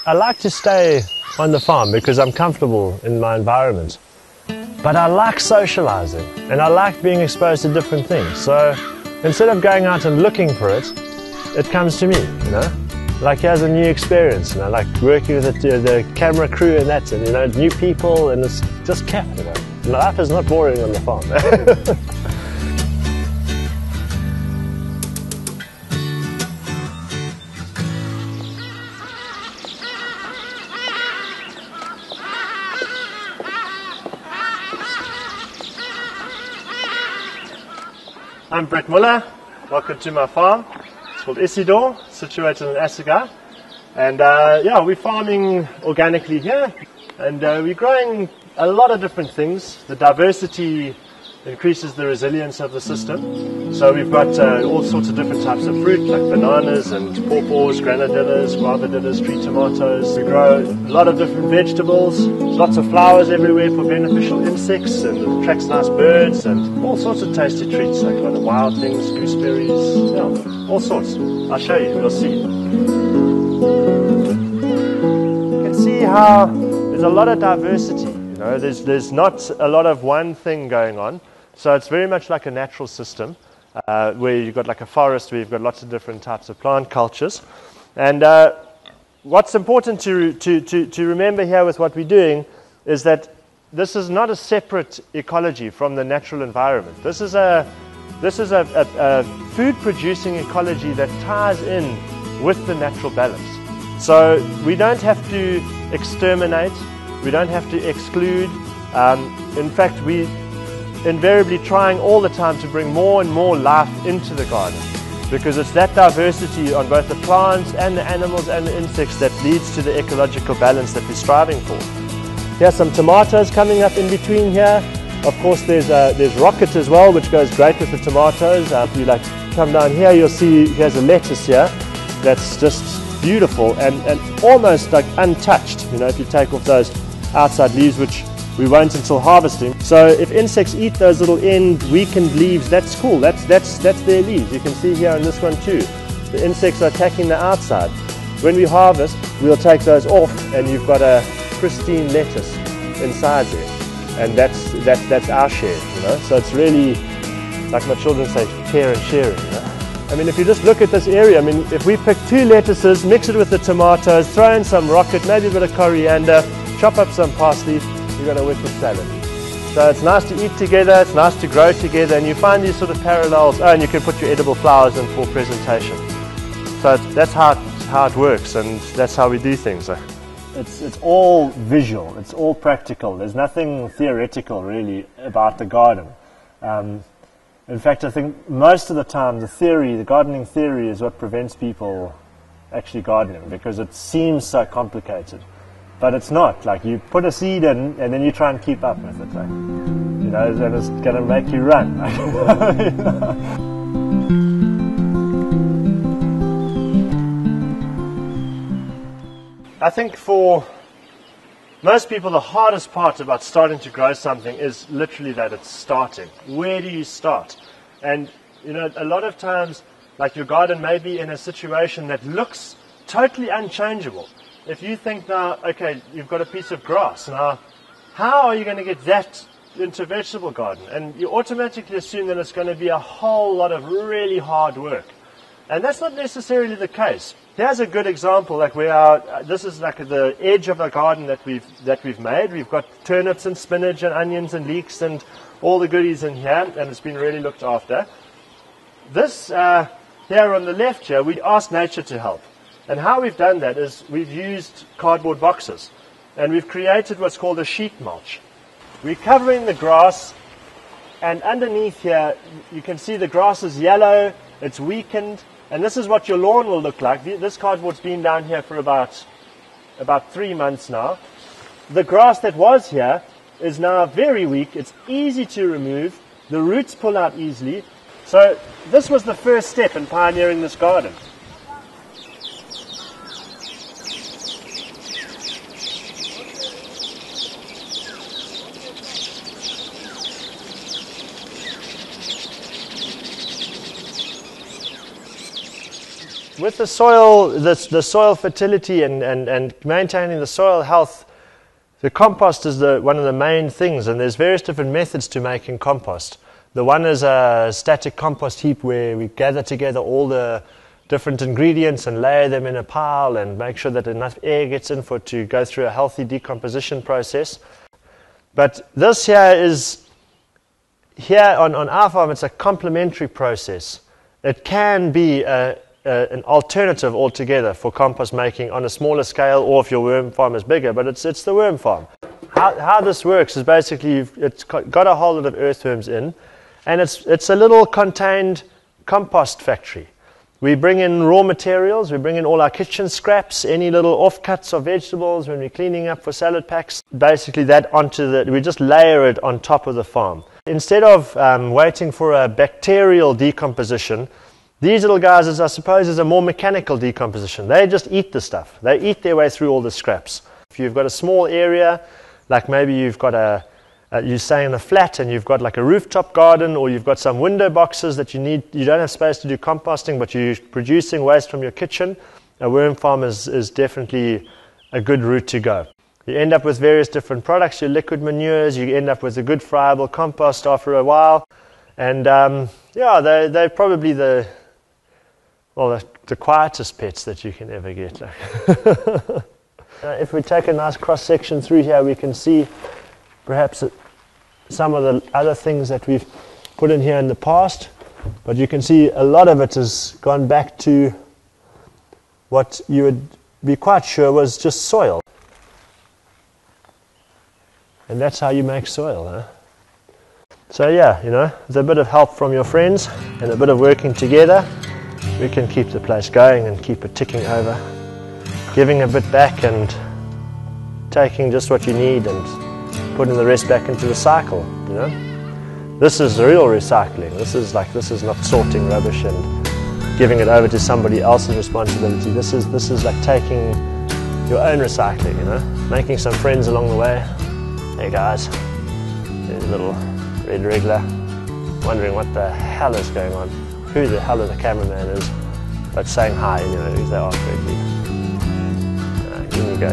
I like to stay on the farm because I'm comfortable in my environment. But I like socializing and I like being exposed to different things. So instead of going out and looking for it, it comes to me, you know. Like here's a new experience, you know, like working with the camera crew and that, and you know, new people, and it's just kept, you know. Life is not boring on the farm. I'm Brett Muller, welcome to my farm. It's called Isidore, situated in Assegai. And yeah, we're farming organically here, and we're growing a lot of different things. The diversity increases the resilience of the system. So we've got all sorts of different types of fruit, like bananas and pawpaws, granadillas, guavadillas, tree tomatoes. We grow a lot of different vegetables, lots of flowers everywhere for beneficial insects, and it attracts nice birds, and all sorts of tasty treats, like a lot of wild things, gooseberries, yeah, all sorts. I'll show you, you'll see. You can see how there's a lot of diversity. You know, there's not a lot of one thing going on. So it's very much like a natural system where you've got like a forest where you've got lots of different types of plant cultures. And what's important to remember here with what we're doing is that this is not a separate ecology from the natural environment. This is a food producing ecology that ties in with the natural balance. So we don't have to exterminate, we don't have to exclude. In fact, we invariably trying all the time to bring more and more life into the garden, because it's that diversity on both the plants and the animals and the insects that leads to the ecological balance that we're striving for. Here's some tomatoes coming up in between here. Of course there's rocket as well, which goes great with the tomatoes. If you like come down here, you'll see here's a lettuce here that's just beautiful and almost like untouched, you know, if you take off those outside leaves, which we won't until harvesting. So if insects eat those little end weakened leaves, that's cool. That's their leaves. You can see here on this one too. The insects are attacking the outside. When we harvest, we'll take those off, and you've got a pristine lettuce inside there, and that's our share. You know, so it's really, like my children say, care and sharing. You know? I mean, if you just look at this area, I mean, if we pick 2 lettuces, mix it with the tomatoes, throw in some rocket, maybe a bit of coriander, chop up some parsley, you're going to wicked salad. So it's nice to eat together, it's nice to grow together, and you find these sort of parallels. Oh, and you can put your edible flowers in for presentation. So that's how it works, and that's how we do things. It's all visual, it's all practical. There's nothing theoretical really about the garden. In fact, I think most of the time the gardening theory is what prevents people actually gardening, because it seems so complicated. But it's not. Like, you put a seed in and then you try and keep up with it. Like, you know, and it's going to make you run. I think for most people, the hardest part about starting to grow something is literally that it's starting. Where do you start? And, you know, a lot of times, like, your garden may be in a situation that looks totally unchangeable. If you think now, okay, you've got a piece of grass, now how are you going to get that into a vegetable garden? And you automatically assume that it's going to be a whole lot of really hard work. And that's not necessarily the case. Here's a good example, like this is like the edge of a garden that we've made. We've got turnips and spinach and onions and leeks and all the goodies in here, and it's been really looked after. This here on the left here, we asked nature to help. And how we've done that is we've used cardboard boxes, and we've created what's called a sheet mulch. We're covering the grass, and underneath here you can see the grass is yellow, it's weakened, and this is what your lawn will look like. This cardboard's been down here for about 3 months now. The grass that was here is now very weak, it's easy to remove, the roots pull out easily. So this was the first step in pioneering this garden. With the soil, the soil fertility and maintaining the soil health, the compost is one of the main things, and there's various different methods to making compost. The one is a static compost heap where we gather together all the different ingredients and layer them in a pile and make sure that enough air gets in for it to go through a healthy decomposition process. But this here on our farm, it's a complementary process. It can be an alternative altogether for compost making on a smaller scale, or if your worm farm is bigger, but it's the worm farm. How this works is basically it's got a whole lot of earthworms in, and it's a little contained compost factory. We bring in raw materials, we bring in all our kitchen scraps, any little offcuts of vegetables when we're cleaning up for salad packs. Basically we just layer it on top of the farm. Instead of waiting for a bacterial decomposition, these little guys, I suppose, is a more mechanical decomposition. They just eat the stuff. They eat their way through all the scraps. If you've got a small area, like maybe you've got you stay in a flat and you've got like a rooftop garden, or you've got some window boxes that you don't have space to do composting, but you're producing waste from your kitchen, a worm farm is definitely a good route to go. You end up with various different products, your liquid manures, you end up with a good friable compost after a while, and yeah, they're probably the quietest pets that you can ever get. If we take a nice cross section through here, we can see perhaps some of the other things that we've put in here in the past, but you can see a lot of it has gone back to what you would be quite sure was just soil. And that's how you make soil, huh? So yeah, with a bit of help from your friends and a bit of working together, we can keep the place going and keep it ticking over, giving a bit back and taking just what you need and putting the rest back into the cycle. This is real recycling. This is not sorting rubbish and giving it over to somebody else's responsibility. This is like taking your own recycling, making some friends along the way. Hey guys, there's a little red regler, wondering what the hell is going on, who the hell the cameraman is, but saying hi anyway, because they are friendly. In you go.